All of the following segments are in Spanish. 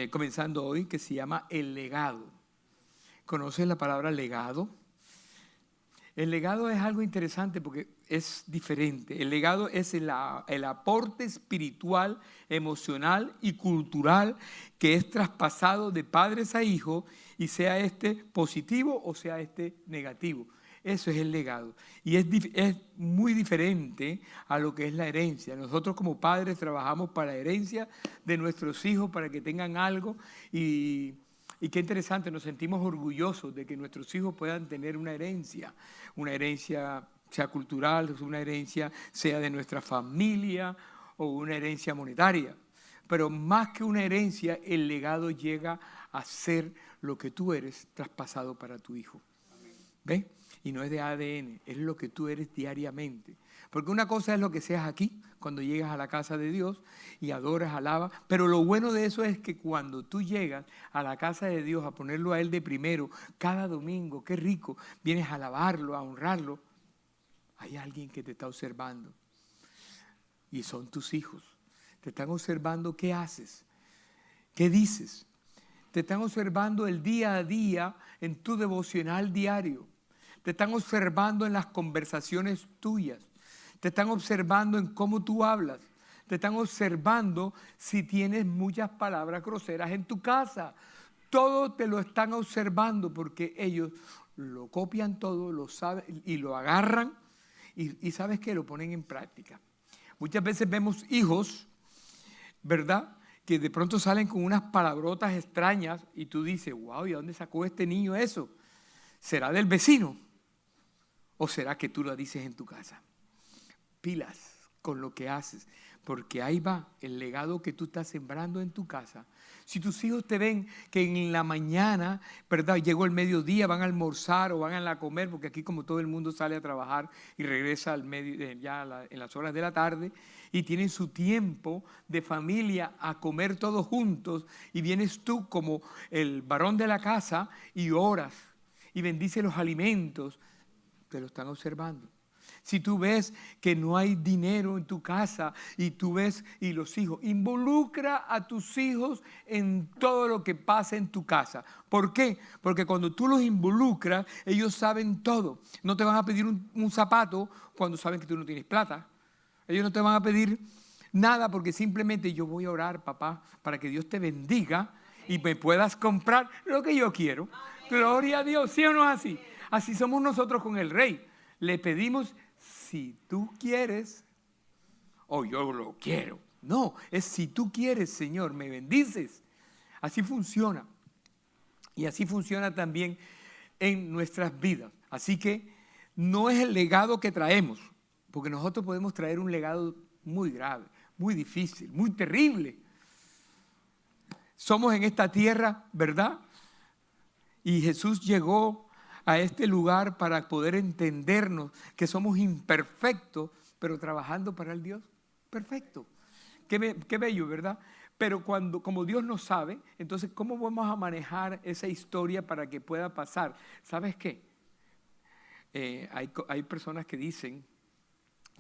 comenzando hoy, que se llama el legado. ¿Conoces la palabra legado? El legado es algo interesante porque es diferente. El legado es el aporte espiritual, emocional y cultural que es traspasado de padres a hijos, y sea este positivo o sea este negativo. Eso es el legado. Y es muy diferente a lo que es la herencia. Nosotros como padres trabajamos para la herencia de nuestros hijos, para que tengan algo. Y qué interesante, nos sentimos orgullosos de que nuestros hijos puedan tener una herencia sea cultural, una herencia sea de nuestra familia o una herencia monetaria. Pero más que una herencia, el legado llega a ser lo que tú eres traspasado para tu hijo. ¿Ves? Y no es de ADN, es lo que tú eres diariamente. Porque una cosa es lo que seas aquí, cuando llegas a la casa de Dios y adoras, alabas, pero lo bueno de eso es que cuando tú llegas a la casa de Dios a ponerlo a Él de primero, cada domingo, qué rico, vienes a alabarlo, a honrarlo, hay alguien que te está observando. Y son tus hijos. Te están observando qué haces, qué dices. Te están observando el día a día en tu devocional diario. Te están observando en las conversaciones tuyas. Te están observando en cómo tú hablas. Te están observando si tienes muchas palabras groseras en tu casa. Todo te lo están observando porque ellos lo copian todo, lo saben y lo agarran y sabes que lo ponen en práctica. Muchas veces vemos hijos, ¿verdad?, que de pronto salen con unas palabrotas extrañas y tú dices, wow, ¿y a dónde sacó este niño eso? ¿Será del vecino? ¿O será que tú lo dices en tu casa? Pilas con lo que haces, porque ahí va el legado que tú estás sembrando en tu casa. Si tus hijos te ven que en la mañana, ¿verdad?, llegó el mediodía, van a almorzar o van a comer, porque aquí como todo el mundo sale a trabajar y regresa en las horas de la tarde, y tienen su tiempo de familia a comer todos juntos, y vienes tú como el varón de la casa y oras y bendices los alimentos, te lo están observando. Si tú ves que no hay dinero en tu casa y tú ves, y los hijos, involucra a tus hijos en todo lo que pasa en tu casa. ¿Por qué? Porque cuando tú los involucras, ellos saben todo. No te van a pedir un zapato cuando saben que tú no tienes plata. Ellos no te van a pedir nada porque simplemente yo voy a orar, papá, para que Dios te bendiga y me puedas comprar lo que yo quiero. Gloria a Dios, ¿sí o no es así? Así somos nosotros con el Rey. Le pedimos, si tú quieres, o yo lo quiero. No, es si tú quieres, Señor, me bendices. Así funciona. Y así funciona también en nuestras vidas. Así que no es el legado que traemos, porque nosotros podemos traer un legado muy grave, muy difícil, muy terrible. Somos en esta tierra, ¿verdad? Y Jesús llegó a este lugar para poder entendernos que somos imperfectos, pero trabajando para el Dios perfecto. Qué bello, ¿verdad? Pero como Dios no sabe, entonces ¿cómo vamos a manejar esa historia para que pueda pasar? ¿Sabes qué? Hay personas que dicen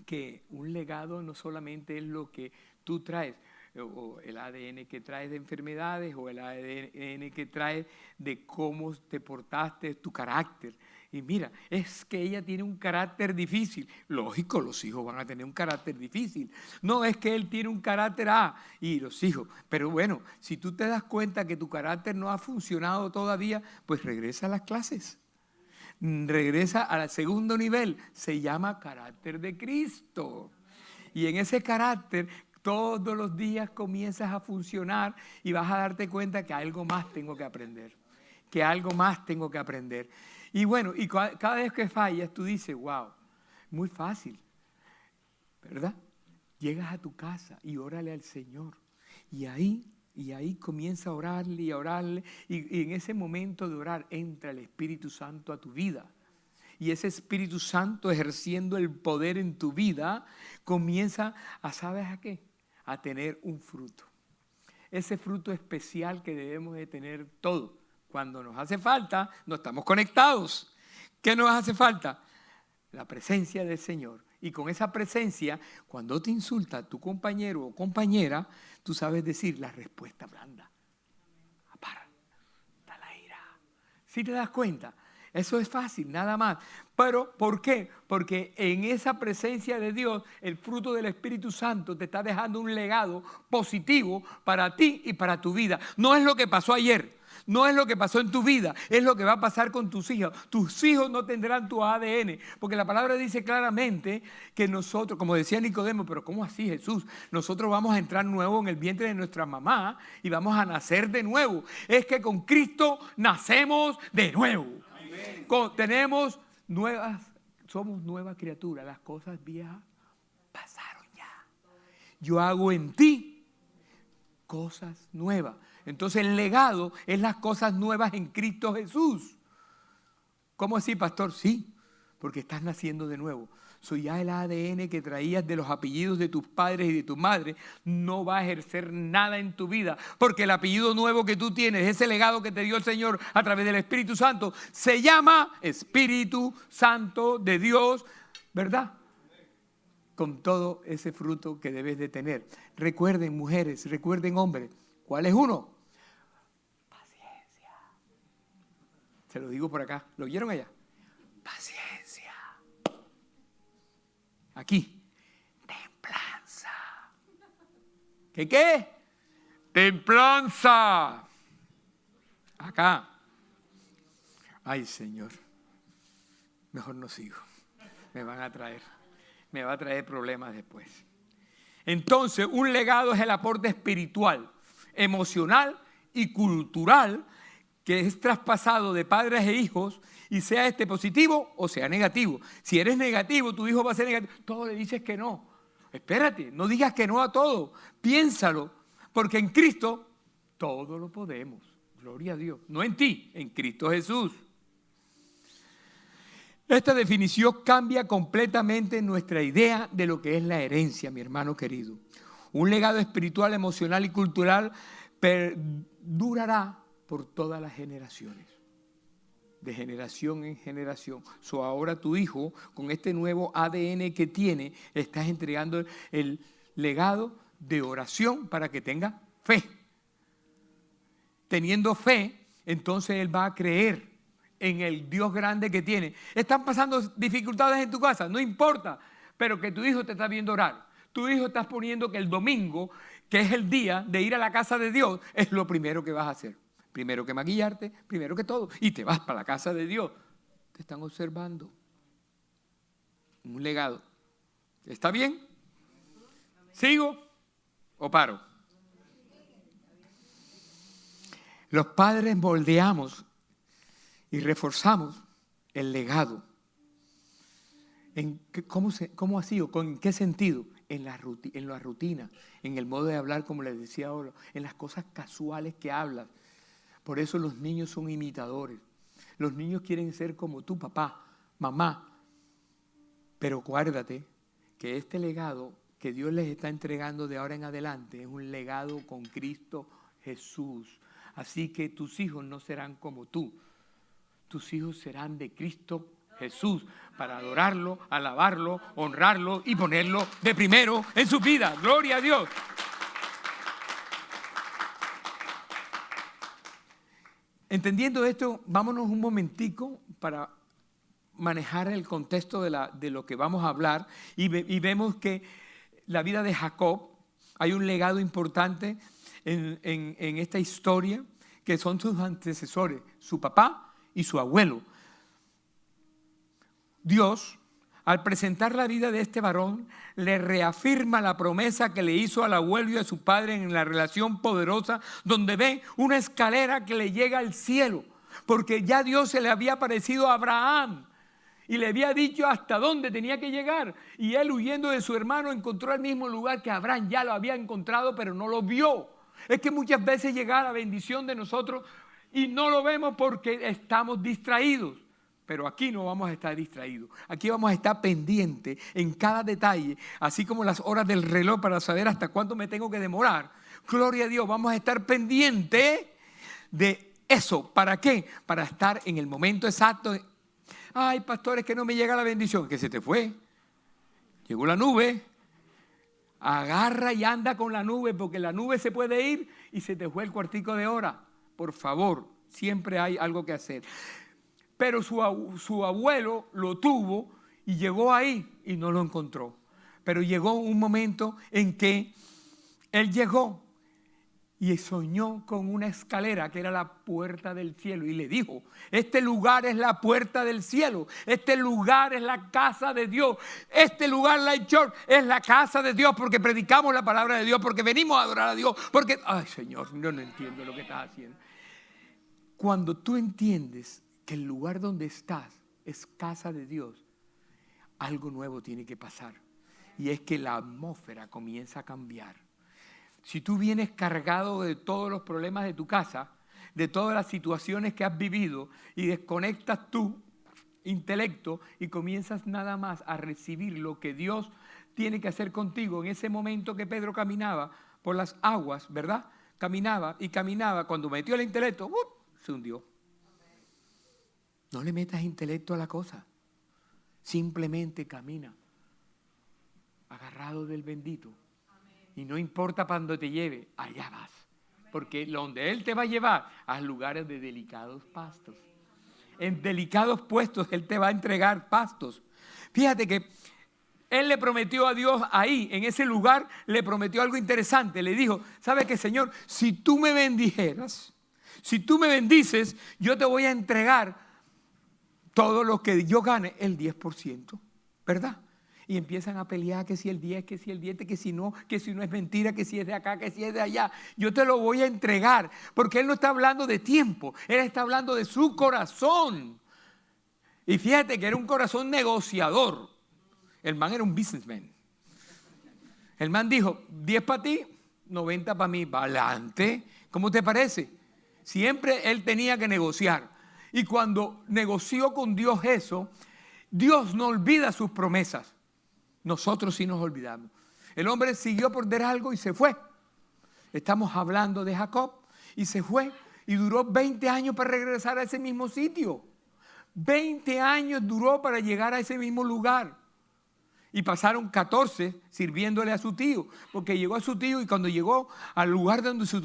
que un legado no solamente es lo que tú traes, o el ADN que traes de enfermedades, o el ADN que traes de cómo te portaste, tu carácter. Y mira, es que ella tiene un carácter difícil. Lógico, los hijos van a tener un carácter difícil. No es que él tiene un carácter y los hijos. Pero bueno, si tú te das cuenta que tu carácter no ha funcionado todavía, pues regresa a las clases. Regresa al segundo nivel, se llama carácter de Cristo. Y en ese carácter todos los días comienzas a funcionar y vas a darte cuenta que algo más tengo que aprender, que algo más tengo que aprender. Y bueno, y cada vez que fallas tú dices, wow, muy fácil, ¿verdad? Llegas a tu casa y órale al Señor. Y ahí comienza a orarle y a orarle. Y en ese momento de orar entra el Espíritu Santo a tu vida. Y ese Espíritu Santo ejerciendo el poder en tu vida comienza a, ¿sabes a qué? A tener un fruto. Ese fruto especial que debemos de tener todos. Cuando nos hace falta, no estamos conectados. ¿Qué nos hace falta? La presencia del Señor. Y con esa presencia, cuando te insulta tu compañero o compañera, tú sabes decir la respuesta blanda. ¿Sí te das cuenta? Eso es fácil, nada más. Pero, ¿por qué? Porque en esa presencia de Dios, el fruto del Espíritu Santo te está dejando un legado positivo para ti y para tu vida. No es lo que pasó ayer, no es lo que pasó en tu vida, es lo que va a pasar con tus hijos. Tus hijos no tendrán tu ADN, porque la palabra dice claramente que nosotros, como decía Nicodemo, pero ¿cómo así, Jesús? Nosotros vamos a entrar nuevo en el vientre de nuestra mamá y vamos a nacer de nuevo. Es que con Cristo nacemos de nuevo. Tenemos somos nuevas criaturas. Las cosas viejas pasaron ya. Yo hago en ti cosas nuevas. Entonces el legado es las cosas nuevas en Cristo Jesús. ¿Cómo así, pastor? Sí, porque estás naciendo de nuevo. Ya el ADN que traías de los apellidos de tus padres y de tu madre no va a ejercer nada en tu vida, porque el apellido nuevo que tú tienes, ese legado que te dio el Señor a través del Espíritu Santo, se llama Espíritu Santo de Dios, ¿verdad? Con todo ese fruto que debes de tener. Recuerden, mujeres, recuerden, hombres, ¿cuál es uno? Paciencia. Se lo digo por acá, ¿lo oyeron allá? Paciencia. Aquí, templanza. ¿Qué? Templanza. Acá. Ay, Señor. Mejor no sigo. Me va a traer problemas después. Entonces, un legado es el aporte espiritual, emocional y cultural que es traspasado de padres e hijos, y sea este positivo o sea negativo. Si eres negativo, tu hijo va a ser negativo. Todo le dices que no. Espérate, no digas que no a todo. Piénsalo, porque en Cristo todo lo podemos. Gloria a Dios. No en ti, en Cristo Jesús. Esta definición cambia completamente nuestra idea de lo que es la herencia, mi hermano querido. Un legado espiritual, emocional y cultural perdurará por todas las generaciones. De generación en generación. Ahora tu hijo, con este nuevo ADN que tiene, estás entregando el legado de oración para que tenga fe. Teniendo fe, entonces él va a creer en el Dios grande que tiene. Están pasando dificultades en tu casa, no importa, pero que tu hijo te está viendo orar. Tu hijo estás poniendo que el domingo, que es el día de ir a la casa de Dios, es lo primero que vas a hacer. Primero que maquillarte, primero que todo, y te vas para la casa de Dios. Te están observando. Un legado. ¿Está bien? ¿Sigo o paro? Los padres moldeamos y reforzamos el legado. ¿Cómo así o en qué sentido? En la rutina, en el modo de hablar, como les decía ahora, en las cosas casuales que hablas. Por eso los niños son imitadores. Los niños quieren ser como tu papá, mamá. Pero acuérdate que este legado que Dios les está entregando de ahora en adelante es un legado con Cristo Jesús. Así que tus hijos no serán como tú. Tus hijos serán de Cristo Jesús para adorarlo, alabarlo, honrarlo y ponerlo de primero en su vida. Gloria a Dios. Entendiendo esto, vámonos un momentico para manejar el contexto de lo que vamos a hablar y vemos que la vida de Jacob, hay un legado importante en esta historia que son sus antecesores, su papá y su abuelo. Dios, al presentar la vida de este varón, le reafirma la promesa que le hizo al abuelo y a su padre en la relación poderosa, donde ve una escalera que le llega al cielo, porque ya Dios se le había aparecido a Abraham y le había dicho hasta dónde tenía que llegar. Y él, huyendo de su hermano, encontró el mismo lugar que Abraham ya lo había encontrado, pero no lo vio. Es que muchas veces llega la bendición de nosotros y no lo vemos porque estamos distraídos. Pero aquí no vamos a estar distraídos. Aquí vamos a estar pendientes en cada detalle, así como las horas del reloj para saber hasta cuánto me tengo que demorar. Gloria a Dios, vamos a estar pendientes de eso. ¿Para qué? Para estar en el momento exacto. Ay, pastor, es que no me llega la bendición. Que se te fue. Llegó la nube. Agarra y anda con la nube, porque la nube se puede ir y se te fue el cuartico de hora. Por favor, siempre hay algo que hacer. Pero su abuelo lo tuvo y llegó ahí y no lo encontró. Pero llegó un momento en que él llegó y soñó con una escalera que era la puerta del cielo y le dijo: este lugar es la puerta del cielo, este lugar es la casa de Dios, este lugar, Life Church, es la casa de Dios porque predicamos la palabra de Dios, porque venimos a adorar a Dios, porque, ay Señor, no entiendo lo que estás haciendo. Cuando tú entiendes que el lugar donde estás es casa de Dios, algo nuevo tiene que pasar y es que la atmósfera comienza a cambiar. Si tú vienes cargado de todos los problemas de tu casa, de todas las situaciones que has vivido y desconectas tu intelecto y comienzas nada más a recibir lo que Dios tiene que hacer contigo en ese momento que Pedro caminaba por las aguas, ¿verdad? Caminaba y caminaba, cuando metió el intelecto, se hundió. No le metas intelecto a la cosa, simplemente camina, agarrado del bendito. Y no importa para dónde te lleve, allá vas. Porque donde Él te va a llevar, a lugares de delicados pastos. En delicados puestos Él te va a entregar pastos. Fíjate que Él le prometió a Dios ahí, en ese lugar, le prometió algo interesante. Le dijo: ¿sabes qué, Señor? Si tú me bendijeras, si tú me bendices, yo te voy a entregar todo lo que yo gane, el 10%, ¿verdad? Y empiezan a pelear que si el 10, que si el 10, que si no es mentira, que si es de acá, que si es de allá. Yo te lo voy a entregar, porque Él no está hablando de tiempo, Él está hablando de su corazón. Y fíjate que era un corazón negociador. El man era un businessman. El man dijo: 10 para ti, 90 para mí, para adelante. ¿Cómo te parece? Siempre él tenía que negociar. Y cuando negoció con Dios eso, Dios no olvida sus promesas. Nosotros sí nos olvidamos. El hombre siguió por ver algo y se fue. Estamos hablando de Jacob. Y se fue y duró 20 años para regresar a ese mismo sitio. 20 años duró para llegar a ese mismo lugar. Y pasaron 14 sirviéndole a su tío. Porque llegó a su tío y cuando llegó al lugar donde su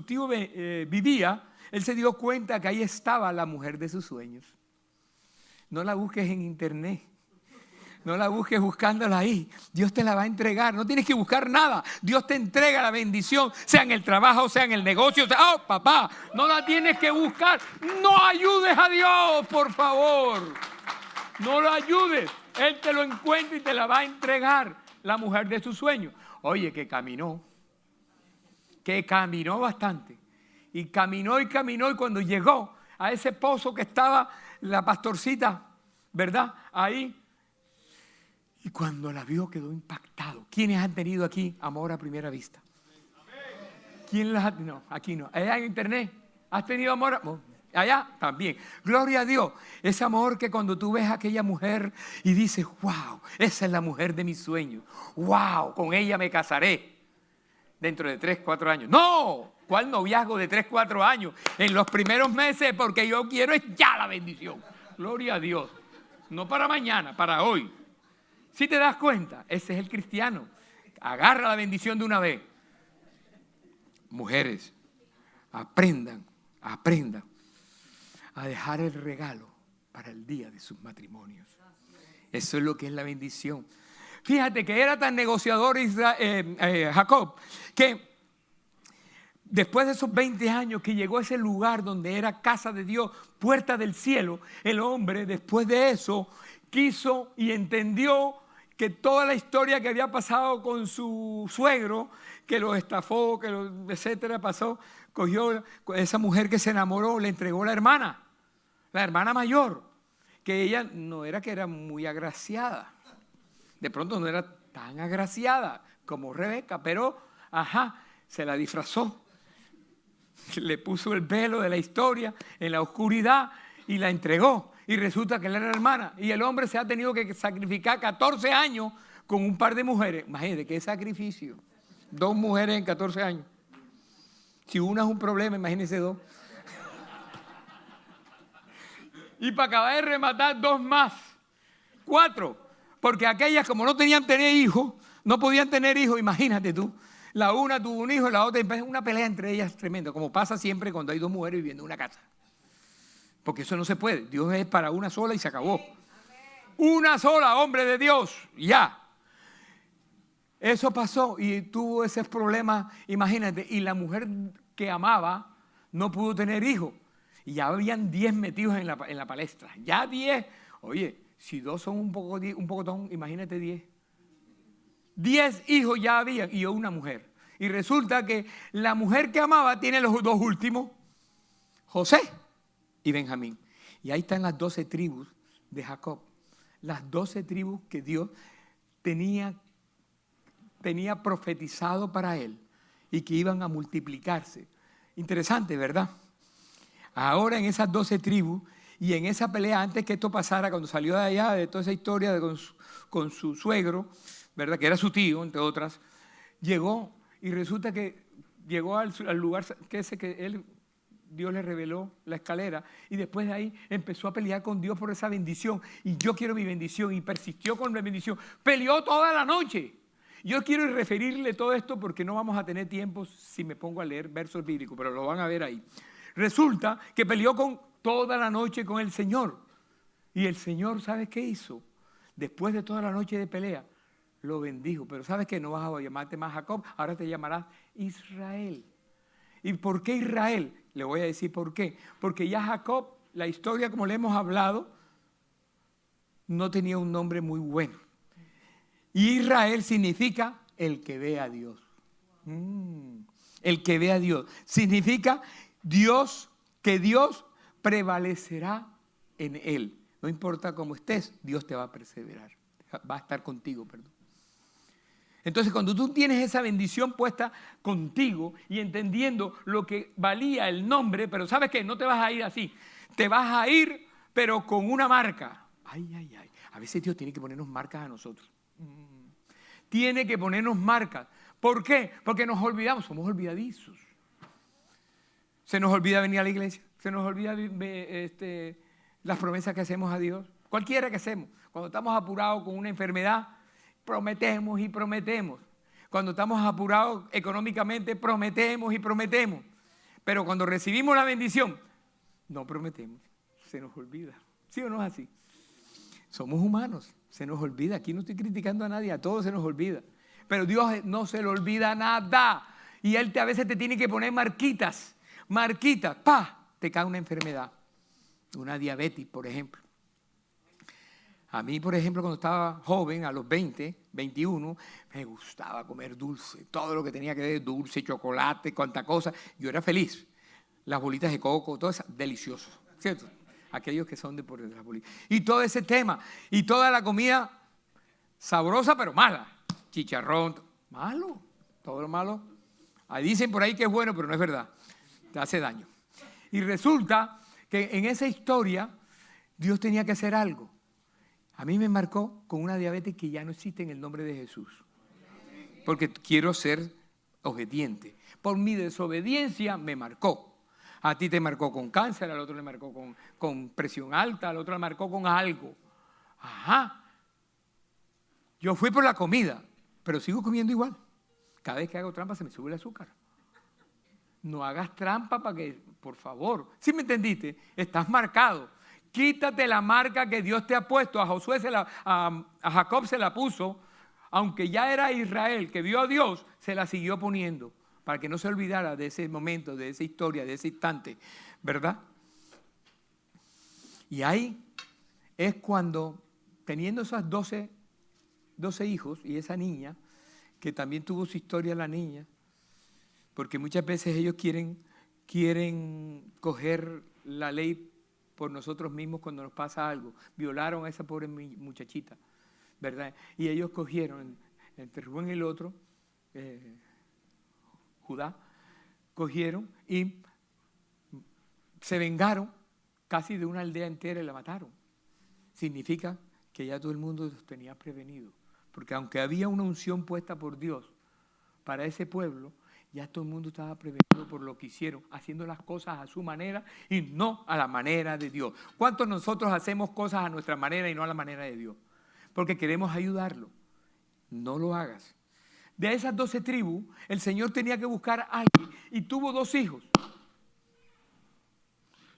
tío vivía, él se dio cuenta que ahí estaba la mujer de sus sueños. No la busques en internet. No la busques buscándola ahí. Dios te la va a entregar. No tienes que buscar nada. Dios te entrega la bendición, sea en el trabajo, sea en el negocio. ¡Oh, papá! No la tienes que buscar. No ayudes a Dios, por favor. No lo ayudes. Él te lo encuentra y te la va a entregar, la mujer de sus sueños. Oye, que caminó bastante. Y caminó y cuando llegó a ese pozo que estaba la pastorcita, ¿verdad? Ahí. Y cuando la vio quedó impactado. ¿Quiénes han tenido aquí amor a primera vista? ¿Quién las ha tenido? No, aquí no. Allá en internet, ¿has tenido amor? Allá también. Gloria a Dios. Ese amor que cuando tú ves a aquella mujer y dices: wow, esa es la mujer de mis sueños. Wow, con ella me casaré dentro de 3, 4 años. ¡No! ¿Cuál noviazgo de 3, 4 años? En los primeros meses, porque yo quiero es ya la bendición. Gloria a Dios. No para mañana, para hoy. Si te das cuenta, ese es el cristiano. Agarra la bendición de una vez. Mujeres, aprendan a dejar el regalo para el día de sus matrimonios. Eso es lo que es la bendición. Fíjate que era tan negociador Jacob, que después de esos 20 años que llegó a ese lugar donde era casa de Dios, puerta del cielo, el hombre después de eso quiso y entendió que toda la historia que había pasado con su suegro, que lo estafó, etcétera, pasó, cogió esa mujer que se enamoró, le entregó la hermana mayor, que ella no era que era muy agraciada. De pronto no era tan agraciada como Rebeca, pero se la disfrazó. Le puso el velo de la historia en la oscuridad y la entregó. Y resulta que él era hermana. Y el hombre se ha tenido que sacrificar 14 años con un par de mujeres. Imagínate qué sacrificio. 2 mujeres en 14 años. Si una es un problema, imagínense 2. Y para acabar de rematar 2 más. 4. Porque aquellas, como no podían tener hijos, imagínate tú. La una tuvo un hijo, la otra, empezó una pelea entre ellas tremenda, como pasa siempre cuando hay dos mujeres viviendo en una casa. Porque eso no se puede. Dios es para una sola y se acabó. Una sola, hombre de Dios, ya. Eso pasó y tuvo ese problema, imagínate. Y la mujer que amaba no pudo tener hijos. Y ya habían 10 metidos en la palestra. Ya 10. Oye, si 2 son un pocotón, imagínate 10. 10 hijos ya habían y una mujer. Y resulta que la mujer que amaba tiene los 2 últimos, José y Benjamín. Y ahí están las 12 tribus de Jacob. Las 12 tribus que Dios tenía profetizado para él y que iban a multiplicarse. Interesante, ¿verdad? Ahora en esas 12 tribus y en esa pelea, antes que esto pasara, cuando salió de allá, de toda esa historia con su suegro, ¿verdad? Que era su tío, entre otras, llegó y resulta que llegó al lugar que Dios le reveló la escalera y después de ahí empezó a pelear con Dios por esa bendición. Y yo quiero mi bendición y persistió con la bendición. Peleó toda la noche. Yo quiero referirle todo esto porque no vamos a tener tiempo si me pongo a leer versos bíblicos, pero lo van a ver ahí. Resulta que peleó toda la noche con el Señor. Y el Señor, ¿sabes qué hizo? Después de toda la noche de pelea, lo bendijo. Pero ¿sabes qué? No vas a llamarte más Jacob, ahora te llamarás Israel. ¿Y por qué Israel? Le voy a decir por qué. Porque ya Jacob, la historia como le hemos hablado, no tenía un nombre muy bueno. Y Israel significa el que ve a Dios. El que ve a Dios. Significa que Dios prevalecerá en él. No importa cómo estés, Dios te va a perseverar. Va a estar contigo, perdón. Entonces, cuando tú tienes esa bendición puesta contigo y entendiendo lo que valía el nombre, pero ¿sabes qué? No te vas a ir así. Te vas a ir, pero con una marca. Ay, ay, ay. A veces Dios tiene que ponernos marcas a nosotros. Tiene que ponernos marcas. ¿Por qué? Porque nos olvidamos, somos olvidadizos. Se nos olvida venir a la iglesia, se nos olvida las promesas que hacemos a Dios, cualquiera que hacemos. Cuando estamos apurados con una enfermedad, prometemos y prometemos. Cuando estamos apurados económicamente, prometemos y prometemos. Pero cuando recibimos la bendición, no prometemos, se nos olvida. ¿Sí o no es así? Somos humanos, se nos olvida. Aquí no estoy criticando a nadie, a todos se nos olvida. Pero Dios no se le olvida nada. Y Él a veces te tiene que poner marquitas, te cae una enfermedad. Una diabetes, por ejemplo. A mí, por ejemplo, cuando estaba joven, a los 20, 21, me gustaba comer dulce. Todo lo que tenía que ver, dulce, chocolate, cuanta cosa. Yo era feliz. Las bolitas de coco, todo eso, delicioso, ¿cierto? Aquellos que son de por las bolitas. Y todo ese tema, y toda la comida sabrosa, pero mala. Chicharrón, malo, todo lo malo. Ahí dicen por ahí que es bueno, pero no es verdad. Te hace daño. Y resulta que en esa historia Dios tenía que hacer algo. A mí me marcó con una diabetes que ya no existe en el nombre de Jesús. Porque quiero ser obediente. Por mi desobediencia me marcó. A ti te marcó con cáncer, al otro le marcó con presión alta, al otro le marcó con algo. Ajá. Yo fui por la comida, pero sigo comiendo igual. Cada vez que hago trampa se me sube el azúcar. No hagas trampa para que, por favor. ¿Sí me entendiste? Estás marcado. Quítate la marca que Dios te ha puesto. A Jacob se la puso, aunque ya era Israel, que vio a Dios, se la siguió poniendo, para que no se olvidara de ese momento, de esa historia, de ese instante, ¿verdad? Y ahí es cuando, teniendo esos 12 hijos y esa niña, que también tuvo su historia la niña, porque muchas veces ellos quieren coger la ley por nosotros mismos cuando nos pasa algo. Violaron a esa pobre muchachita, ¿verdad? Y ellos cogieron, entre Rubén y el otro, Judá, cogieron y se vengaron casi de una aldea entera y la mataron. Significa que ya todo el mundo los tenía prevenido. Porque aunque había una unción puesta por Dios para ese pueblo, ya todo el mundo estaba prevenido por lo que hicieron, haciendo las cosas a su manera y no a la manera de Dios. ¿Cuántos nosotros hacemos cosas a nuestra manera y no a la manera de Dios? Porque queremos ayudarlo. No lo hagas. de esas 12 tribus, el Señor tenía que buscar a alguien y tuvo 2 hijos.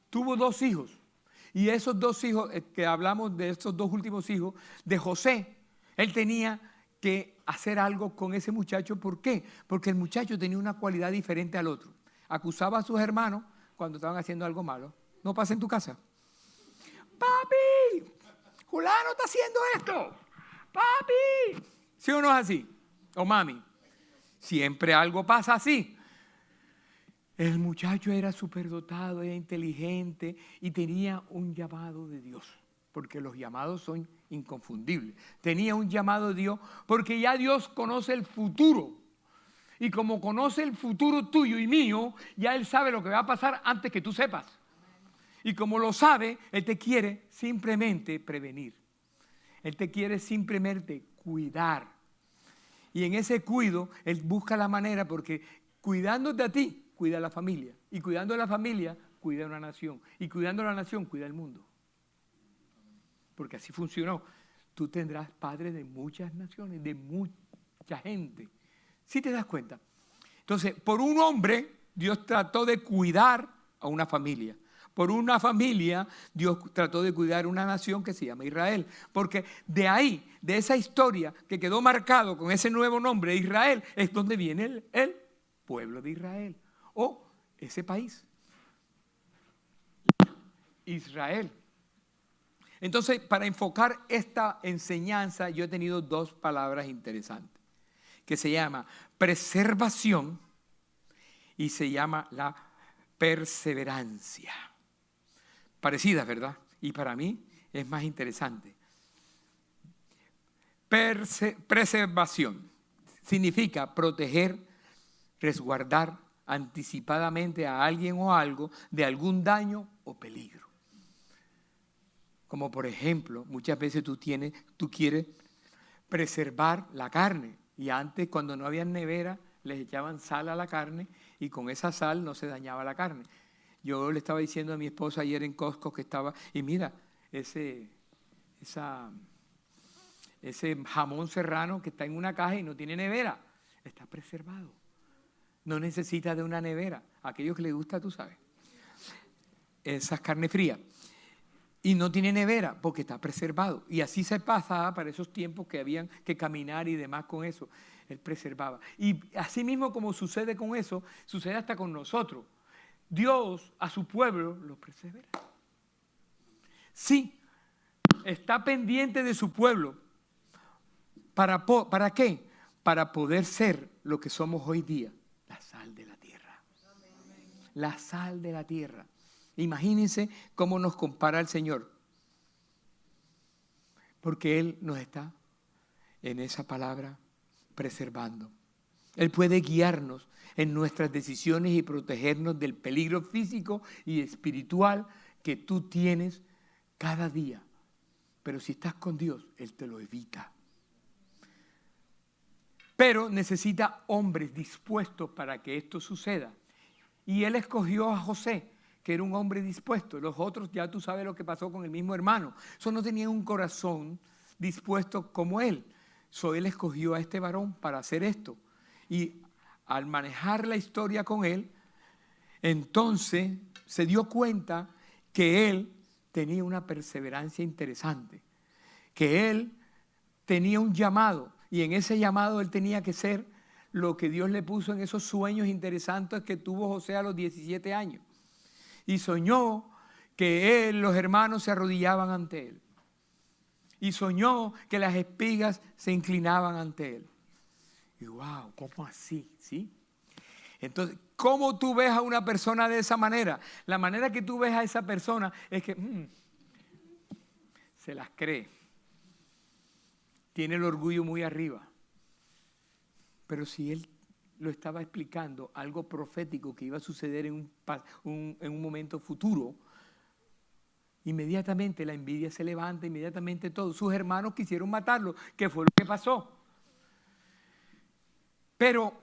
Tuvo 2 hijos. Y esos 2 hijos, que hablamos de estos 2 últimos hijos, de José, él tenía que hacer algo con ese muchacho. ¿Por qué? Porque el muchacho tenía una cualidad diferente al otro. Acusaba a sus hermanos cuando estaban haciendo algo malo. ¿No pasa en tu casa? ¡Papi! ¡Fulano está haciendo esto! ¡Papi! ¿Sí o no es así? ¿O mami? Siempre algo pasa así. El muchacho era superdotado, era inteligente y tenía un llamado de Dios, porque los llamados son inconfundibles. Tenía un llamado de Dios porque ya Dios conoce el futuro. Y como conoce el futuro tuyo y mío, ya Él sabe lo que va a pasar antes que tú sepas. Y como lo sabe, Él te quiere simplemente prevenir. Él te quiere simplemente cuidar. Y en ese cuido, Él busca la manera, porque cuidándote a ti, cuida a la familia. Y cuidando a la familia, cuida a una nación. Y cuidando a la nación, cuida al mundo. Porque así funcionó. Tú tendrás padres de muchas naciones, de mucha gente. ¿Sí te das cuenta? Entonces, por un hombre, Dios trató de cuidar a una familia. Por una familia, Dios trató de cuidar una nación que se llama Israel. Porque de ahí, de esa historia que quedó marcado con ese nuevo nombre, Israel, es donde viene el pueblo de Israel. O ese país. Israel. Entonces, para enfocar esta enseñanza, yo he tenido 2 palabras interesantes. Que se llama preservación y se llama la perseverancia. Parecidas, ¿verdad? Y para mí es más interesante. Preservación significa proteger, resguardar anticipadamente a alguien o algo de algún daño o peligro. Como por ejemplo, muchas veces tú quieres preservar la carne. Y antes, cuando no había nevera, les echaban sal a la carne y con esa sal no se dañaba la carne. Yo le estaba diciendo a mi esposa ayer en Costco que estaba, y mira, ese jamón serrano que está en una caja y no tiene nevera, está preservado. No necesita de una nevera. Aquellos que les gusta, tú sabes. Esas carnes frías. Y no tiene nevera porque está preservado. Y así se pasaba para esos tiempos que habían que caminar y demás con eso. Él preservaba. Y así mismo como sucede con eso, sucede hasta con nosotros. Dios a su pueblo lo persevera. Sí, está pendiente de su pueblo. ¿Para qué? Para poder ser lo que somos hoy día. La sal de la tierra. La sal de la tierra. Imagínense cómo nos compara el Señor. Porque Él nos está en esa palabra preservando. Él puede guiarnos en nuestras decisiones y protegernos del peligro físico y espiritual que tú tienes cada día. Pero si estás con Dios, Él te lo evita. Pero necesita hombres dispuestos para que esto suceda. Y Él escogió a José, que era un hombre dispuesto. Los otros, ya tú sabes lo que pasó con el mismo hermano. Eso no tenía un corazón dispuesto como él. Él escogió a este varón para hacer esto. Y al manejar la historia con él, entonces se dio cuenta que él tenía una perseverancia interesante. Que él tenía un llamado. Y en ese llamado él tenía que ser lo que Dios le puso en esos sueños interesantes que tuvo José a los 17 años. Y soñó que los hermanos se arrodillaban ante él. Y soñó que las espigas se inclinaban ante él. Y wow, ¿cómo así? ¿Sí? Entonces, ¿cómo tú ves a una persona de esa manera? La manera que tú ves a esa persona es que se las cree. Tiene el orgullo muy arriba. Pero si él lo estaba explicando, algo profético que iba a suceder en un momento futuro, inmediatamente la envidia se levanta, inmediatamente todos sus hermanos quisieron matarlo, que fue lo que pasó. Pero,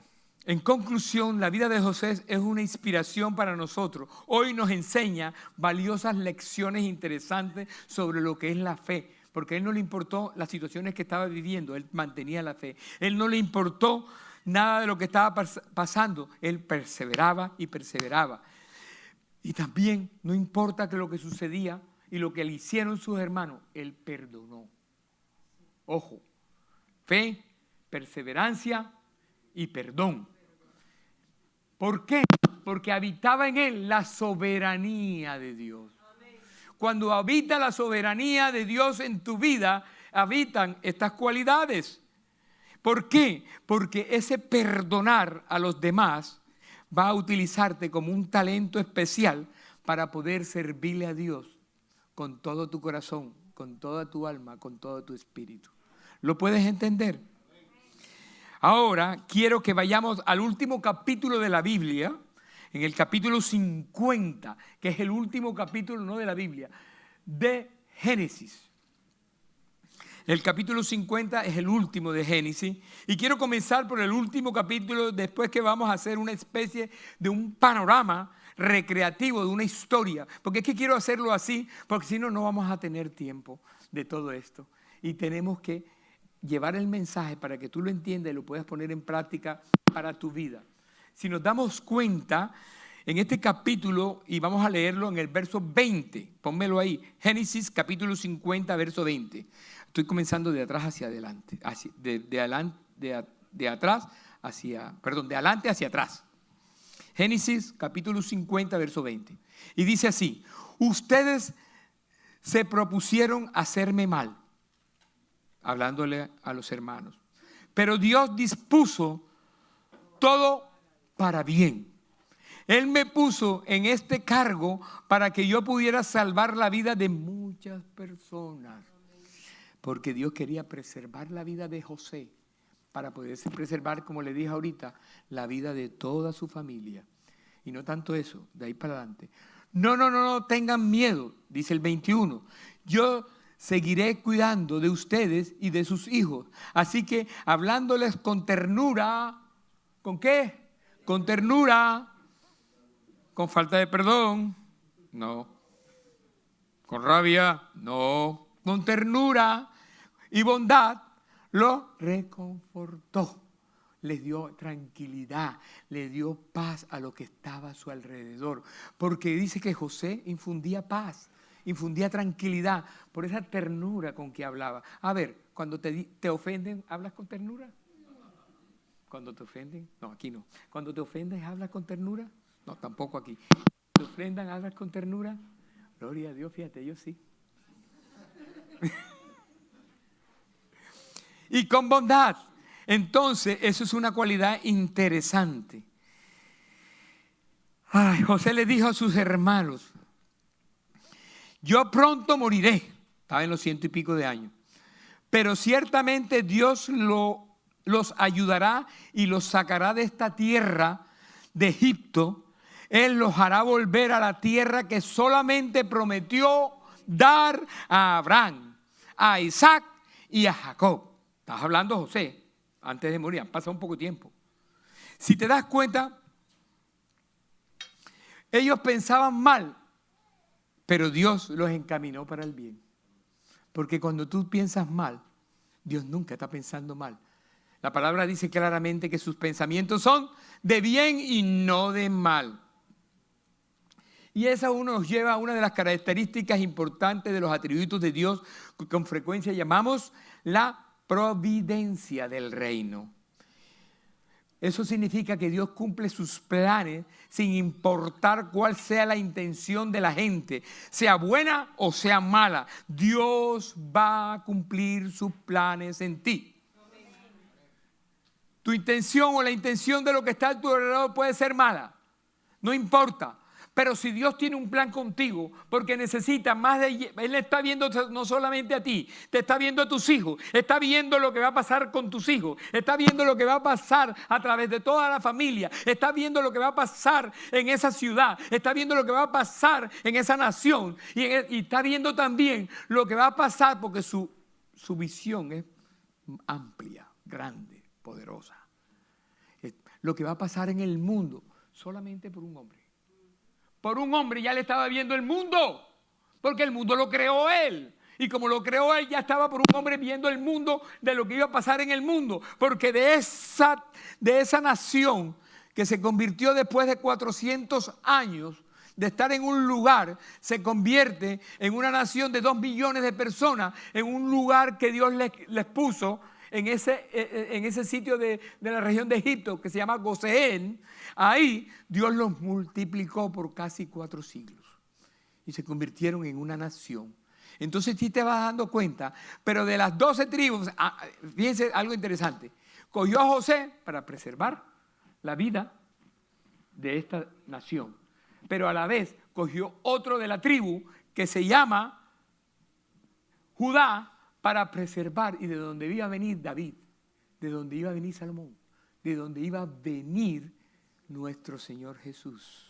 en conclusión, la vida de José es una inspiración para nosotros. Hoy nos enseña valiosas lecciones interesantes sobre lo que es la fe. porque a él no le importó las situaciones que estaba viviendo, él mantenía la fe. Él no le importó nada de lo que estaba pasando, él perseveraba y perseveraba. Y también no importa que lo que sucedía y lo que le hicieron sus hermanos, él perdonó. Ojo, fe, perseverancia y perdón. ¿Por qué? Porque habitaba en él la soberanía de Dios. Cuando habita la soberanía de Dios en tu vida, habitan estas cualidades. ¿Por qué? Porque ese perdonar a los demás va a utilizarte como un talento especial para poder servirle a Dios con todo tu corazón, con toda tu alma, con todo tu espíritu. ¿Lo puedes entender? Ahora quiero que vayamos al último capítulo de la Biblia, en el capítulo 50, que es el último capítulo, no de la Biblia, de Génesis. El capítulo 50 es el último de Génesis y quiero comenzar por el último capítulo, después que vamos a hacer una especie de un panorama recreativo de una historia, porque es que quiero hacerlo así, porque si no, no vamos a tener tiempo de todo esto y tenemos que llevar el mensaje para que tú lo entiendas y lo puedas poner en práctica para tu vida. Si nos damos cuenta, en este capítulo, y vamos a leerlo en el verso 20, pónmelo ahí, Génesis capítulo 50, verso 20. Estoy comenzando de atrás hacia adelante, de adelante hacia atrás. Génesis capítulo 50, verso 20. Y dice así: ustedes se propusieron hacerme mal, hablándole a los hermanos, pero Dios dispuso todo para bien. Él me puso en este cargo para que yo pudiera salvar la vida de muchas personas. Porque Dios quería preservar la vida de José para poderse preservar, como le dije ahorita, la vida de toda su familia. Y no tanto eso, de ahí para adelante. No tengan miedo, dice el 21. Yo seguiré cuidando de ustedes y de sus hijos. Así que hablándoles con ternura, ¿con qué? Con ternura. ¿Con falta de perdón? No. ¿Con rabia? No. Con ternura y bondad lo reconfortó. Les dio tranquilidad, le dio paz a lo que estaba a su alrededor. Porque dice que José infundía paz, infundía tranquilidad por esa ternura con que hablaba. A ver, cuando te ofenden, ¿hablas con ternura? Cuando te ofenden, no, aquí no. Cuando te ofendes, ¿hablas con ternura? No, tampoco aquí. ¿Te ofendan, hablas con ternura? Gloria a Dios, fíjate, yo sí. Y con bondad. Entonces, eso es una cualidad interesante. Ay, José le dijo a sus hermanos: yo pronto moriré. Estaba en los 100 y pico de años. Pero ciertamente Dios los ayudará y los sacará de esta tierra de Egipto. Él los hará volver a la tierra que solamente prometió dar a Abraham, a Isaac y a Jacob. Estás hablando José, antes de morir, pasa un poco de tiempo. Si te das cuenta, ellos pensaban mal, pero Dios los encaminó para el bien. Porque cuando tú piensas mal, Dios nunca está pensando mal. La palabra dice claramente que sus pensamientos son de bien y no de mal. Y eso nos lleva a una de las características importantes de los atributos de Dios que con frecuencia llamamos la providencia del reino. Eso significa que Dios cumple sus planes sin importar cuál sea la intención de la gente, sea buena o sea mala. Dios va a cumplir sus planes en ti. Tu intención o la intención de lo que está a tu alrededor puede ser mala, no importa. Pero si Dios tiene un plan contigo, porque necesita más de... Él está viendo no solamente a ti, te está viendo a tus hijos, está viendo lo que va a pasar con tus hijos, está viendo lo que va a pasar a través de toda la familia, está viendo lo que va a pasar en esa ciudad, está viendo lo que va a pasar en esa nación y está viendo también lo que va a pasar porque su visión es amplia, grande, poderosa. Lo que va a pasar en el mundo solamente por un hombre. Por un hombre ya le estaba viendo el mundo, porque el mundo lo creó él. Y como lo creó él, ya estaba por un hombre viendo el mundo, de lo que iba a pasar en el mundo. Porque de esa nación que se convirtió después de 400 años de estar en un lugar, se convierte en una nación de 2 millones de personas, en un lugar que Dios les puso en ese sitio de la región de Egipto, que se llama Gosén. Ahí Dios los multiplicó por casi 4 siglos y se convirtieron en una nación. Entonces sí te vas dando cuenta, pero de las 12 tribus, fíjense algo interesante, cogió a José para preservar la vida de esta nación, pero a la vez cogió otro de la tribu que se llama Judá para preservar, y de donde iba a venir David, de donde iba a venir Salomón, de donde iba a venir nuestro Señor Jesús.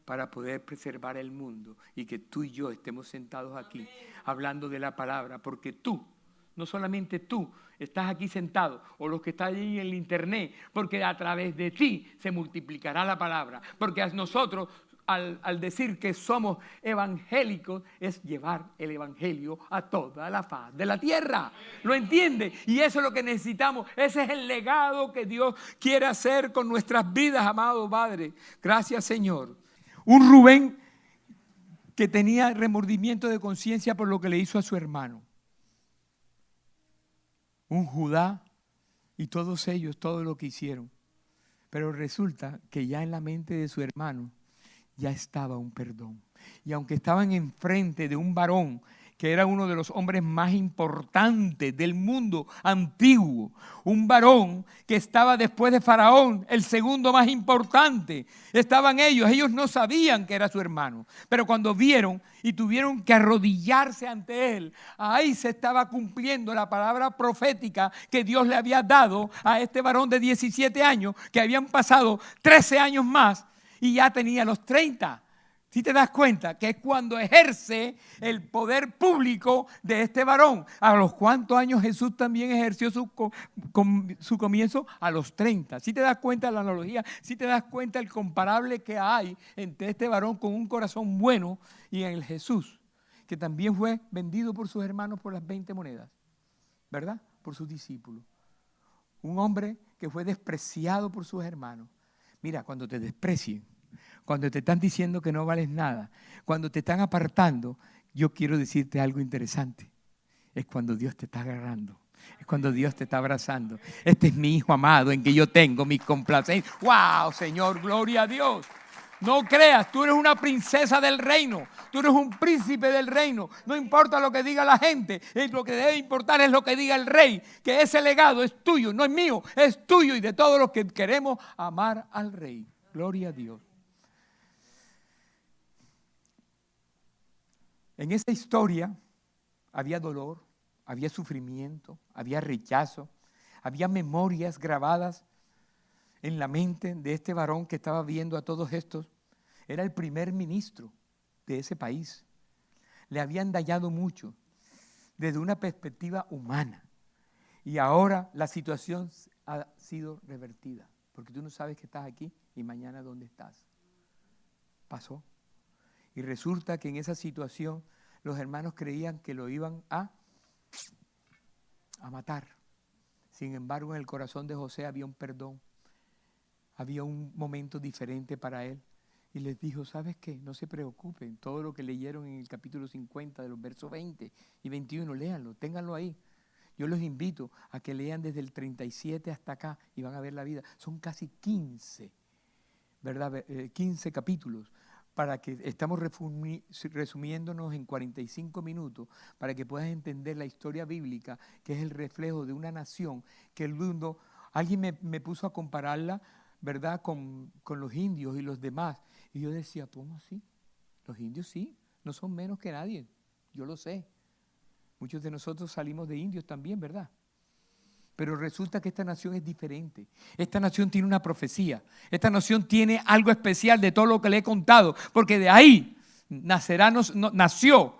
Para poder preservar el mundo y que tú y yo estemos sentados aquí hablando de la palabra, porque tú, no solamente tú, estás aquí sentado, o los que están allí en el internet, porque a través de ti se multiplicará la palabra, porque a nosotros, al decir que somos evangélicos, es llevar el evangelio a toda la faz de la tierra. ¿Lo entiende? Y eso es lo que necesitamos. Ese es el legado que Dios quiere hacer con nuestras vidas, amado Padre. Gracias, Señor. Un Rubén que tenía remordimiento de conciencia por lo que le hizo a su hermano. Un Judá y todos ellos, todo lo que hicieron. Pero resulta que ya en la mente de su hermano ya estaba un perdón. Y aunque estaban enfrente de un varón que era uno de los hombres más importantes del mundo antiguo, un varón que estaba después de Faraón, el segundo más importante, estaban ellos no sabían que era su hermano, pero cuando vieron y tuvieron que arrodillarse ante él, ahí se estaba cumpliendo la palabra profética que Dios le había dado a este varón de 17 años, que habían pasado 13 años más y ya tenía los 30. Si te das cuenta que es cuando ejerce el poder público de este varón. ¿A los cuántos años Jesús también ejerció su comienzo? A los 30. Si te das cuenta la analogía, si te das cuenta el comparable que hay entre este varón con un corazón bueno y en el Jesús, que también fue vendido por sus hermanos por las 20 monedas, ¿verdad? Por sus discípulos. Un hombre que fue despreciado por sus hermanos. Mira, cuando te desprecien, cuando te están diciendo que no vales nada, cuando te están apartando, yo quiero decirte algo interesante. Es cuando Dios te está agarrando. Es cuando Dios te está abrazando. Este es mi hijo amado en que yo tengo mis complacencias. ¡Wow, Señor! ¡Gloria a Dios! No creas, tú eres una princesa del reino. Tú eres un príncipe del reino. No importa lo que diga la gente. Lo que debe importar es lo que diga el rey. Que ese legado es tuyo, no es mío. Es tuyo y de todos los que queremos amar al rey. Gloria a Dios. En esa historia había dolor, había sufrimiento, había rechazo, había memorias grabadas en la mente de este varón que estaba viendo a todos estos. Era el primer ministro de ese país. Le habían dañado mucho desde una perspectiva humana. Y ahora la situación ha sido revertida. Porque tú no sabes que estás aquí y mañana dónde estás. Pasó. Y resulta que en esa situación los hermanos creían que lo iban a matar. Sin embargo, en el corazón de José había un perdón. Había un momento diferente para él. Y les dijo, ¿sabes qué? No se preocupen. Todo lo que leyeron en el capítulo 50 de los versos 20 y 21, léanlo, ténganlo ahí. Yo los invito a que lean desde el 37 hasta acá y van a ver la vida. Son casi 15, ¿verdad? 15 capítulos. Para que estamos resumiéndonos en 45 minutos, para que puedas entender la historia bíblica, que es el reflejo de una nación que el mundo, alguien me puso a compararla, ¿verdad?, con los indios y los demás. Y yo decía, ¿cómo así? Los indios sí, no son menos que nadie, yo lo sé. Muchos de nosotros salimos de indios también, ¿verdad? Pero resulta que esta nación es diferente. Esta nación tiene una profecía. Esta nación tiene algo especial de todo lo que le he contado. Porque de ahí nació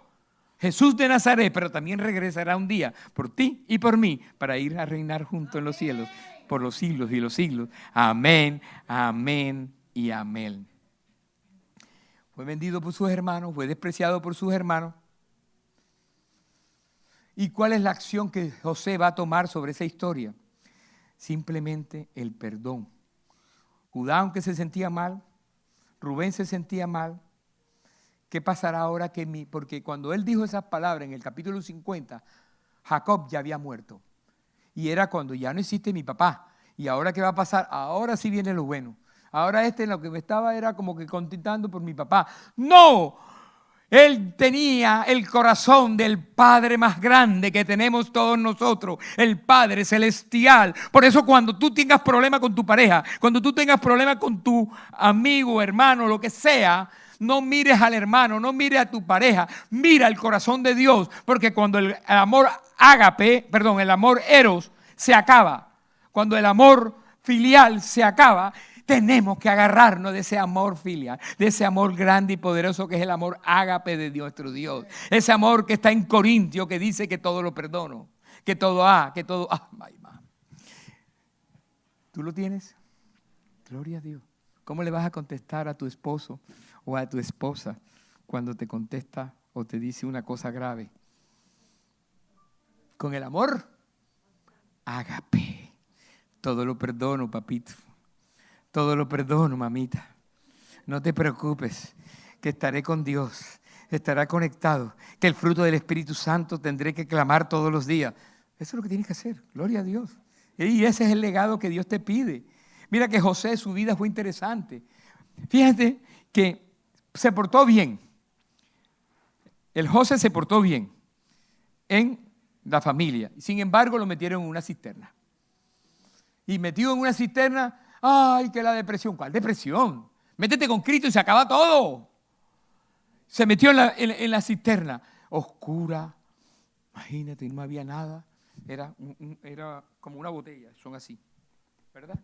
Jesús de Nazaret, pero también regresará un día por ti y por mí para ir a reinar junto en los cielos por los siglos y los siglos. Amén, amén y amén. Fue vendido por sus hermanos, fue despreciado por sus hermanos. ¿Y cuál es la acción que José va a tomar sobre esa historia? Simplemente el perdón. Judá, aunque se sentía mal, Rubén se sentía mal. ¿Qué pasará ahora que mí? Porque cuando él dijo esas palabras en el capítulo 50, Jacob ya había muerto. Y era cuando ya no existe mi papá. ¿Y ahora qué va a pasar? Ahora sí viene lo bueno. Ahora lo que me estaba era como que contentando por mi papá. ¡No! Él tenía el corazón del Padre más grande que tenemos todos nosotros, el Padre celestial. Por eso cuando tú tengas problemas con tu pareja, cuando tú tengas problemas con tu amigo, hermano, lo que sea, no mires al hermano, no mires a tu pareja, mira el corazón de Dios, porque cuando el amor el amor eros se acaba, cuando el amor filial se acaba, tenemos que agarrarnos de ese amor filial, de ese amor grande y poderoso que es el amor ágape de nuestro Dios. Ese amor que está en Corintios, que dice que todo lo perdono, que todo ¿Tú lo tienes? Gloria a Dios. ¿Cómo le vas a contestar a tu esposo o a tu esposa cuando te contesta o te dice una cosa grave? Con el amor ágape. Todo lo perdono, papito. Todo lo perdono, mamita. No te preocupes, que estaré con Dios, estará conectado, que el fruto del Espíritu Santo tendré que clamar todos los días. Eso es lo que tienes que hacer, gloria a Dios. Y ese es el legado que Dios te pide. Mira que José, su vida fue interesante. Fíjate que se portó bien. El José se portó bien en la familia. Sin embargo, lo metieron en una cisterna. Y metido en una cisterna, ¡ay, que la depresión! ¿Cuál depresión? Métete con Cristo y se acaba todo. Se metió en la cisterna, oscura, imagínate, no había nada. Era como una botella, son así, ¿verdad?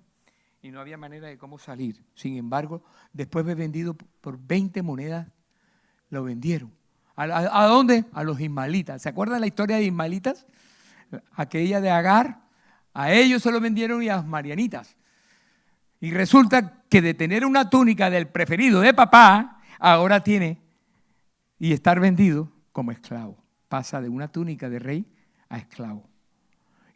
Y no había manera de cómo salir. Sin embargo, después de vendido por 20 monedas, lo vendieron. ¿A dónde? A los ismaelitas. ¿Se acuerdan la historia de ismaelitas? Aquella de Agar. A ellos se lo vendieron y a las marianitas. Y resulta que de tener una túnica del preferido de papá, ahora tiene y estar vendido como esclavo. Pasa de una túnica de rey a esclavo.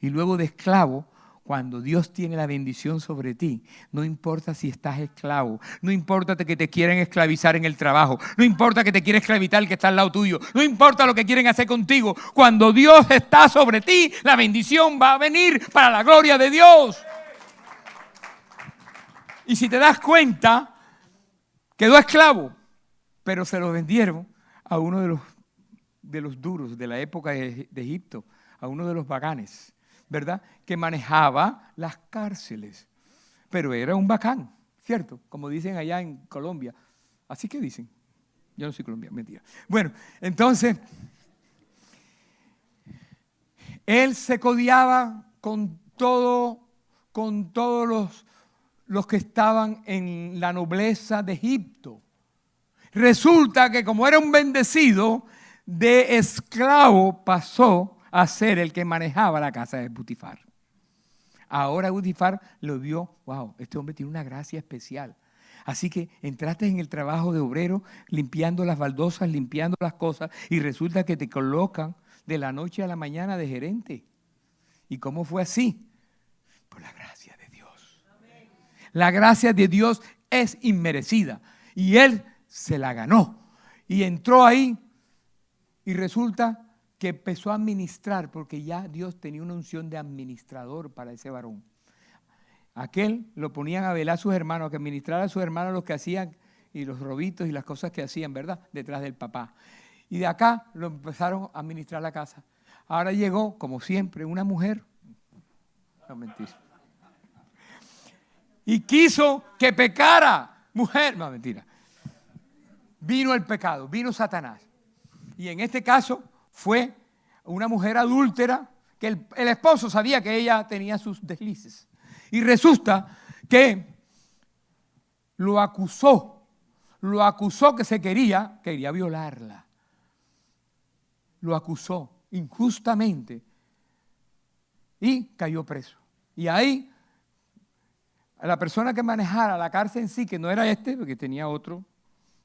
Y luego de esclavo, cuando Dios tiene la bendición sobre ti, no importa si estás esclavo, no importa que te quieren esclavizar en el trabajo, no importa que te quiera esclavizar el que está al lado tuyo, no importa lo que quieren hacer contigo, cuando Dios está sobre ti, la bendición va a venir para la gloria de Dios. Y si te das cuenta, quedó esclavo, pero se lo vendieron a uno de los duros de la época de Egipto, a uno de los baganes, ¿verdad? Que manejaba las cárceles. Pero era un bacán, ¿cierto? Como dicen allá en Colombia. Así que dicen. Yo no soy colombiano, mentira. Bueno, entonces, él se codiaba con todos los que estaban en la nobleza de Egipto. Resulta que como era un bendecido, de esclavo pasó a ser el que manejaba la casa de Potifar. Ahora Potifar lo vio, wow, este hombre tiene una gracia especial. Así que entraste en el trabajo de obrero, limpiando las baldosas, limpiando las cosas, y resulta que te colocan de la noche a la mañana de gerente. ¿Y cómo fue así? Por la gracia de Dios. Amén. La gracia de Dios es inmerecida. Y él se la ganó. Y entró ahí y resulta que empezó a administrar, porque ya Dios tenía una unción de administrador para ese varón. Aquel lo ponían a velar a sus hermanos, a que administrara a sus hermanos los que hacían y los robitos y las cosas que hacían, ¿verdad? Detrás del papá. Y de acá lo empezaron a administrar la casa. Ahora llegó, como siempre, una mujer. No, mentira. Y quiso que pecara. Mujer, no, mentira. Vino el pecado, vino Satanás. Y en este caso fue una mujer adúltera que el esposo sabía que ella tenía sus deslices. Y resulta que lo acusó que quería violarla. Lo acusó injustamente y cayó preso. Y ahí, a la persona que manejara la cárcel en sí, que no era porque tenía otro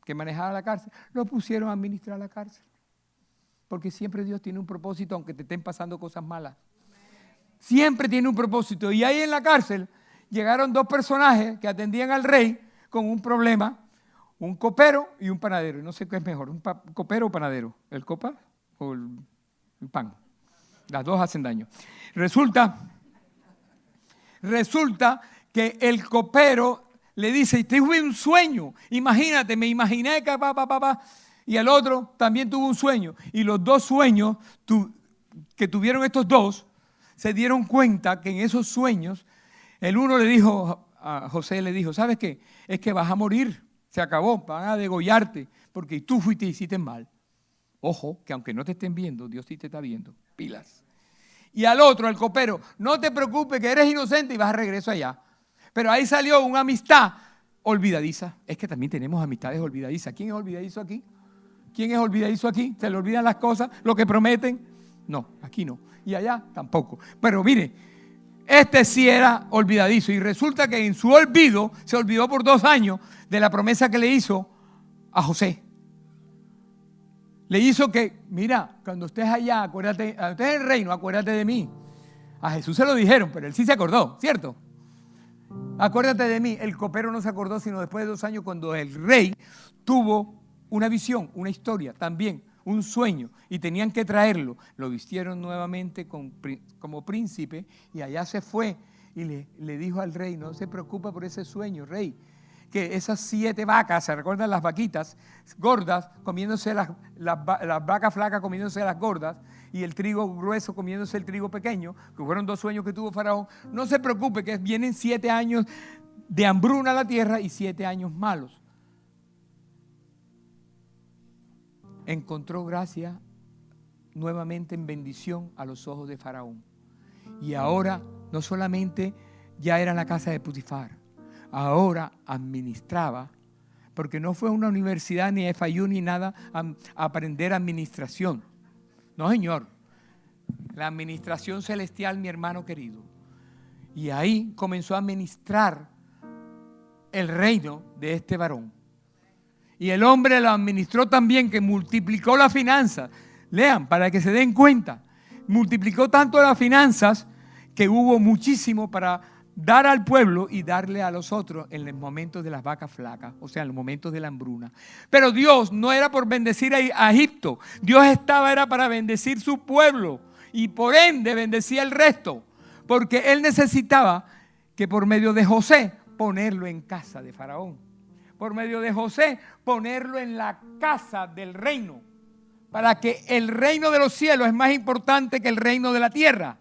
que manejaba la cárcel, lo pusieron a administrar la cárcel. Porque siempre Dios tiene un propósito, aunque te estén pasando cosas malas. Siempre tiene un propósito. Y ahí en la cárcel llegaron dos personajes que atendían al rey con un problema. Un copero y un panadero. No sé qué es mejor, un copero o panadero. ¿El copa o el pan? Las dos hacen daño. Resulta que el copero le dice, tuve un sueño. Imagínate, me imaginé que y el otro también tuvo un sueño. Y los dos sueños que tuvieron estos dos, se dieron cuenta que en esos sueños, el uno le dijo, a José le dijo, ¿sabes qué? Es que vas a morir. Se acabó, van a degollarte, porque tú fuiste y hiciste mal. Ojo, que aunque no te estén viendo, Dios sí te está viendo. Pilas. Y al otro, al copero, no te preocupes que eres inocente y vas a regreso allá. Pero ahí salió una amistad olvidadiza. Es que también tenemos amistades olvidadizas. ¿Quién es olvidadizo aquí? ¿Quién es olvidadizo aquí? ¿Se le olvidan las cosas, lo que prometen? No, aquí no. Y allá tampoco. Pero mire, este sí era olvidadizo y resulta que en su olvido se olvidó por 2 años de la promesa que le hizo a José. Le hizo que, mira, cuando estés allá, acuérdate, cuando estés en el reino, acuérdate de mí. A Jesús se lo dijeron, pero él sí se acordó, ¿cierto? Acuérdate de mí. El copero no se acordó sino después de 2 años cuando el rey tuvo una visión, una historia también, un sueño, y tenían que traerlo. Lo vistieron nuevamente como príncipe y allá se fue y le dijo al rey, no se preocupe por ese sueño, rey, que esas 7 vacas, ¿se recuerdan las vaquitas gordas comiéndose las vacas flacas comiéndose las gordas y el trigo grueso comiéndose el trigo pequeño, que fueron 2 sueños que tuvo Faraón? No se preocupe que vienen 7 años de hambruna a la tierra y 7 años malos. Encontró gracia nuevamente en bendición a los ojos de Faraón. Y ahora no solamente ya era en la casa de Potifar, ahora administraba, porque no fue a una universidad ni a FIU ni nada a aprender administración. No, señor. La administración celestial, mi hermano querido. Y ahí comenzó a administrar el reino de este varón. Y el hombre lo administró también, que multiplicó las finanzas. Lean, para que se den cuenta. Multiplicó tanto las finanzas que hubo muchísimo para dar al pueblo y darle a los otros en los momentos de las vacas flacas, o sea, en los momentos de la hambruna. Pero Dios no era por bendecir a Egipto. Dios era para bendecir su pueblo y por ende bendecía el resto. Porque Él necesitaba que por medio de José ponerlo en casa de Faraón. Por medio de José, ponerlo en la casa del reino, para que el reino de los cielos es más importante que el reino de la tierra.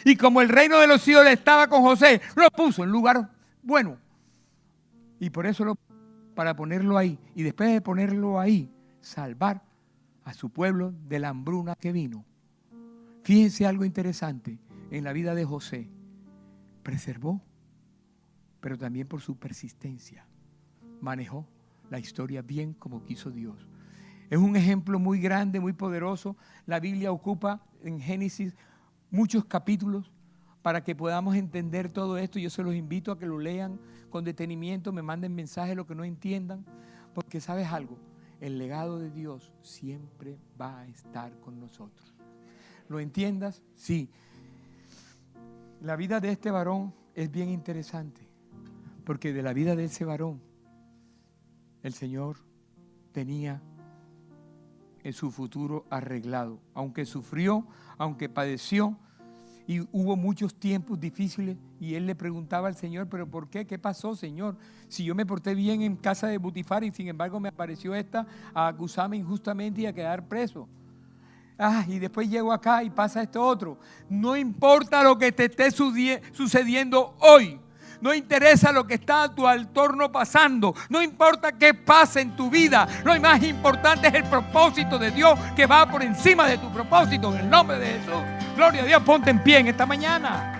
Y como el reino de los cielos estaba con José, lo puso en lugar bueno. Y por eso para ponerlo ahí, y después de ponerlo ahí, salvar a su pueblo de la hambruna que vino. Fíjense algo interesante en la vida de José. Preservó, pero también por su persistencia manejó la historia bien como quiso Dios. Es un ejemplo muy grande, muy poderoso. La Biblia ocupa en Génesis muchos capítulos para que podamos entender todo esto. Yo se los invito a que lo lean con detenimiento, me manden mensajes lo que no entiendan, porque ¿sabes algo? El legado de Dios siempre va a estar con nosotros. ¿Lo entiendas? Sí. La vida de este varón es bien interesante, porque de la vida de ese varón el Señor tenía en su futuro arreglado, aunque sufrió, aunque padeció y hubo muchos tiempos difíciles y él le preguntaba al Señor, pero ¿por qué? ¿Qué pasó, Señor? Si yo me porté bien en casa de Potifar y sin embargo me apareció esta a acusarme injustamente y a quedar preso. Y después llego acá y pasa esto otro. No importa lo que te esté sucediendo hoy. No interesa lo que está a tu entorno pasando. No importa qué pase en tu vida. Lo más importante es el propósito de Dios que va por encima de tu propósito. En el nombre de Jesús. Gloria a Dios. Ponte en pie en esta mañana.